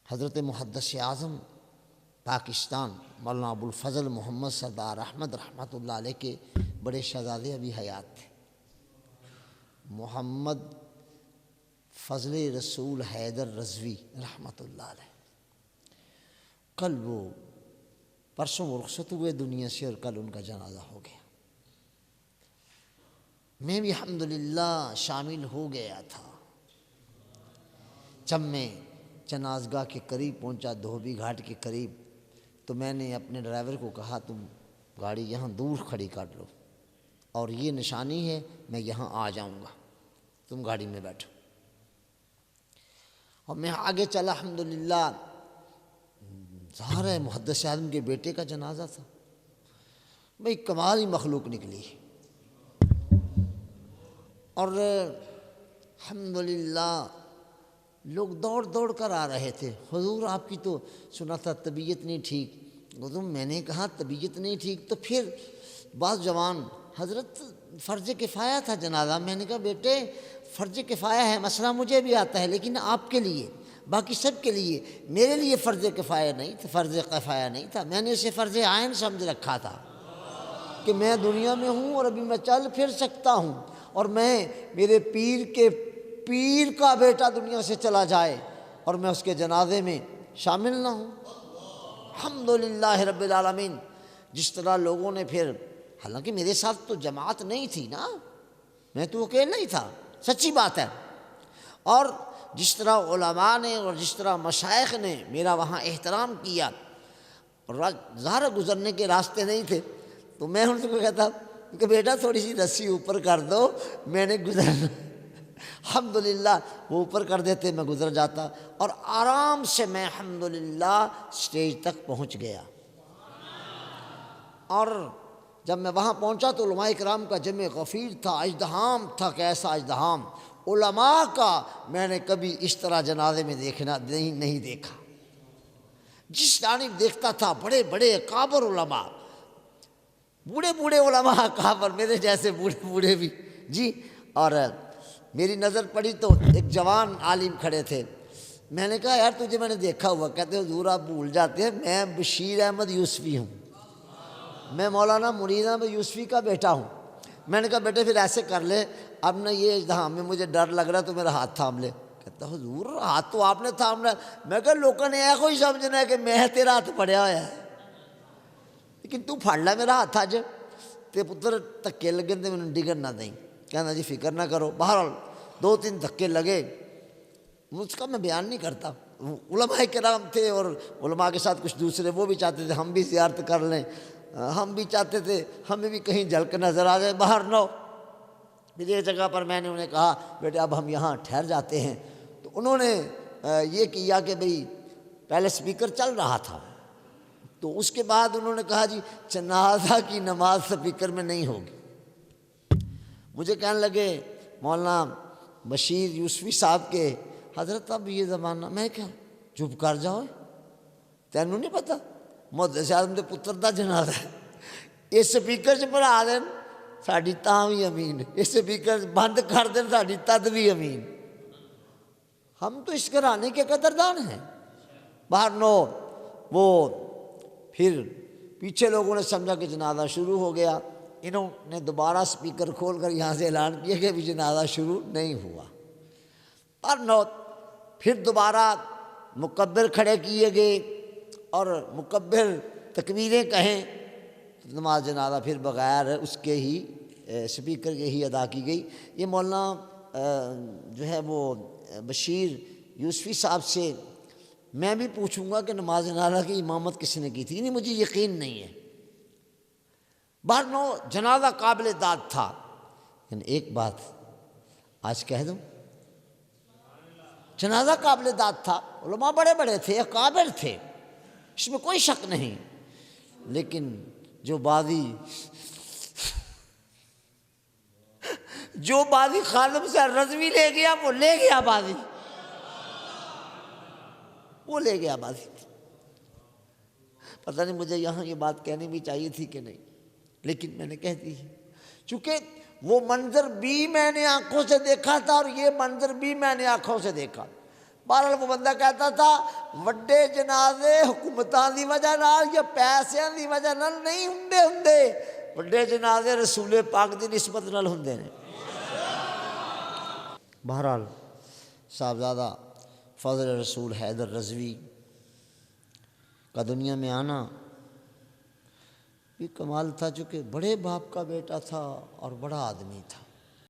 حضرت محدث اعظم پاکستان مولانا ابوالفضل محمد سردار احمد رحمۃ اللہ علیہ کے بڑے شہزادے ابھی حیات تھے، محمد فضل رسول حیدر رضوی رحمۃ اللہ علیہ۔ کل وہ پرسوں وہ رخصت ہوئے دنیا سے اور کل ان کا جنازہ ہو گیا۔ میں بھی الحمدللہ شامل ہو گیا تھا۔ جب میں جنازگاہ کے قریب پہنچا، دھوبی گھاٹ کے قریب، تو میں نے اپنے ڈرائیور کو کہا تم گاڑی یہاں دور کھڑی کر لو اور یہ نشانی ہے میں یہاں آ جاؤں گا، تم گاڑی میں بیٹھو۔ اور میں آگے چلا، الحمدللہ ظاہر ہے محدث اعظم کے بیٹے کا جنازہ تھا۔ بھئی کمال ہی مخلوق نکلی اور الحمدللہ لوگ دوڑ دوڑ کر آ رہے تھے۔ حضور آپ کی تو سنا تھا طبیعت نہیں ٹھیک۔ میں نے کہا طبیعت نہیں ٹھیک تو پھر بعض جوان حضرت فرض کفایہ تھا جنازہ۔ میں نے کہا بیٹے فرض کفایہ ہے، مسئلہ مجھے بھی آتا ہے، لیکن آپ کے لیے باقی سب کے لیے، میرے لیے فرض کفایہ نہیں تھا، فرض کفایہ نہیں تھا، میں نے اسے فرض عین سمجھ رکھا تھا کہ میں دنیا میں ہوں اور ابھی میں چل پھر سکتا ہوں، اور میں میرے پیر کے پیر کا بیٹا دنیا سے چلا جائے اور میں اس کے جنازے میں شامل نہ ہوں۔ الحمدللہ رب العالمین۔ جس طرح لوگوں نے پھر، حالانکہ میرے ساتھ تو جماعت نہیں تھی نا، میں تو اکیلا ہی تھا، سچی بات ہے، اور جس طرح علماء نے اور جس طرح مشائخ نے میرا وہاں احترام کیا، اور ظاہر گزرنے کے راستے نہیں تھے تو میں ان کو کہتا کہ بیٹا تھوڑی سی رسی اوپر کر دو، میں نے گزرنا۔ الحمدللہ وہ اوپر کر دیتے، میں گزر جاتا اور آرام سے میں الحمدللہ سٹیج تک پہنچ گیا۔ اور جب میں وہاں پہنچا تو علماء کرام کا جمع غفیر تھا، اژدہام تھا، کیسا اژدہام علماء کا میں نے کبھی اس طرح جنازے میں نہیں دیکھا۔ جس جانب دیکھتا تھا بڑے بڑے اکابر علماء، بوڑھے بوڑھے علماء اکابر، میرے جیسے بوڑھے بوڑھے بھی جی۔ اور میری نظر پڑی تو ایک جوان عالم کھڑے تھے، میں نے کہا یار تجھے میں نے دیکھا ہوا۔ کہتے حضور آپ بھول جاتے ہیں، میں بشیر احمد یوسفی ہوں، میں مولانا مرید احمد یوسفی کا بیٹا ہوں۔ میں نے کہا بیٹے پھر ایسے کر لے، اب نہ یہ اجتہام میں مجھے ڈر لگ رہا ہے تو میرا ہاتھ تھام لے۔ کہتا حضور ہاتھ تو آپ نے تھامنا ہے۔ میں کہا لوگوں نے ایسا ہی سمجھنا ہے کہ میں تیرا ہاتھ پڑیا ہوا ہے، لیکن تو پھڑ لے میرا ہاتھ اج تے پتر دھکے لگے تے مینوں ڈگن نہ دیں۔ کہنا جی فکر نہ کرو۔ بہرحال 2-3 دھکے لگے، اس کا میں بیان نہیں کرتا۔ علماء کرام تھے اور علماء کے ساتھ کچھ دوسرے، وہ بھی چاہتے تھے ہم بھی زیارت کر لیں، ہم بھی چاہتے تھے ہمیں بھی کہیں جھلک نظر آ جائے باہر نہ ہو۔ پھر ایک جگہ پر میں نے انہیں کہا بیٹے اب ہم یہاں ٹھہر جاتے ہیں، تو انہوں نے یہ کیا کہ بھئی پہلے سپیکر چل رہا تھا، تو اس کے بعد انہوں نے کہا جی جنازہ کی نماز سپیکر میں نہیں ہوگی۔ مجھے کہنے لگے مولانا بشیر یوسفی صاحب کے حضرت اب یہ زمانہ، میں کیا چپ کر جاؤ، تینوں نہیں پتہ محدث اعظم دے پتر دا جنازہ ہے، یہ سپیکر چ پڑھا دین ساڈی تاں بھی امین، یہ سپیکر بند کر دین ساڈی تد بھی امین۔ ہم تو اس گھرانے کے قدردان ہیں۔ باہر نو وہ پھر پیچھے لوگوں نے سمجھا کہ جنازہ شروع ہو گیا، انہوں نے دوبارہ سپیکر کھول کر یہاں سے اعلان کیا کہ ابھی جنازہ شروع نہیں ہوا۔ اور نو پھر دوبارہ مکبر کھڑے کیے گئے اور مکبر تکبیریں کہیں، نماز جنازہ پھر بغیر اس کے ہی سپیکر کے ہی ادا کی گئی۔ یہ مولانا جو ہے وہ بشیر یوسفی صاحب سے میں بھی پوچھوں گا کہ نماز جنازہ کی امامت کس نے کی تھی، نہیں مجھے یقین نہیں ہے۔ بہرنو جنازہ قابل داد تھا، لیکن ایک بات آج کہہ دوں، جنازہ قابل داد تھا، علماء بڑے بڑے تھے، اکابر تھے، اس میں کوئی شک نہیں، لیکن جو بازی خادم سے رضوی لے گیا وہ لے گیا بازی، وہ لے گیا بازی۔ پتہ نہیں مجھے یہاں یہ بات کہنی بھی چاہیے تھی کہ نہیں، لیکن میں نے کہہ دی، چونکہ وہ منظر بھی میں نے آنکھوں سے دیکھا تھا اور یہ منظر بھی میں نے آنکھوں سے دیکھا۔ بہرحال وہ بندہ کہتا تھا وڈے جنازے حکومتاں دی وجہ نال یا پیسیاں دی وجہ نال نہیں ہوندے وڈے جنازے رسول پاک دی نسبت نال ہوندے نے۔ بہرحال صاحبزادہ فضل رسول حیدر رضوی کا دنیا میں آنا بھی کمال تھا، چونکہ بڑے باپ کا بیٹا تھا اور بڑا آدمی تھا۔